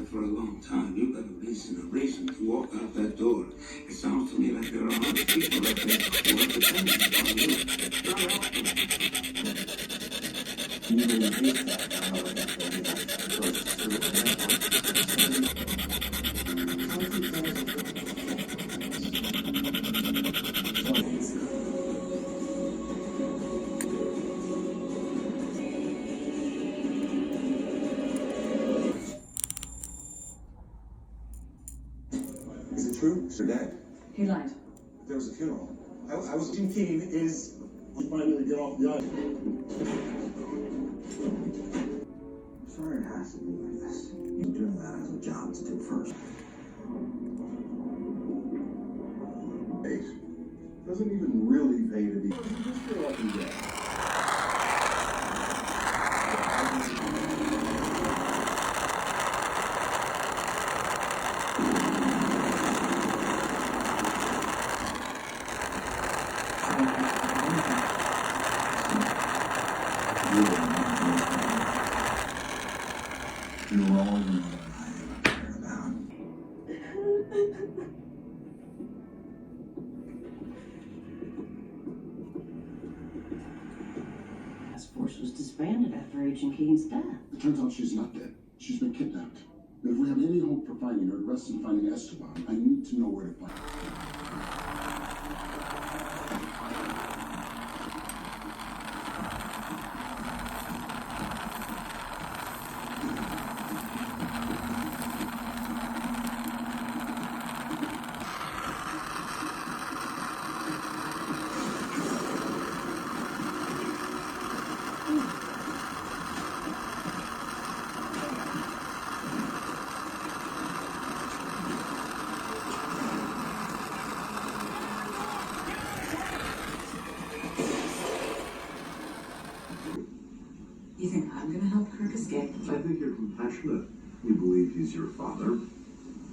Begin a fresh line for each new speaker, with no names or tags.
for a long time. You got a reason to walk out that door. It sounds to me like there are honest people out there who are dependent on you.
Even in his time, I know that
Is it true? It's your dad.
He lied.
There was a funeral. I was Jim Keen is finally get off the island.
I'm sorry it has to be like this. He's doing that as a job to do first.
Hey, doesn't even really pay to be. Just feel like you get.
You're all the one I care about.
Task force was disbanded after Agent Keen's death.
It turns out she's not dead. She's been kidnapped. And if we have any hope for finding her and arresting and finding Esteban, I need to know where to find her.
You think I'm gonna help Kirk escape?
I think you're compassionate. You believe he's your father.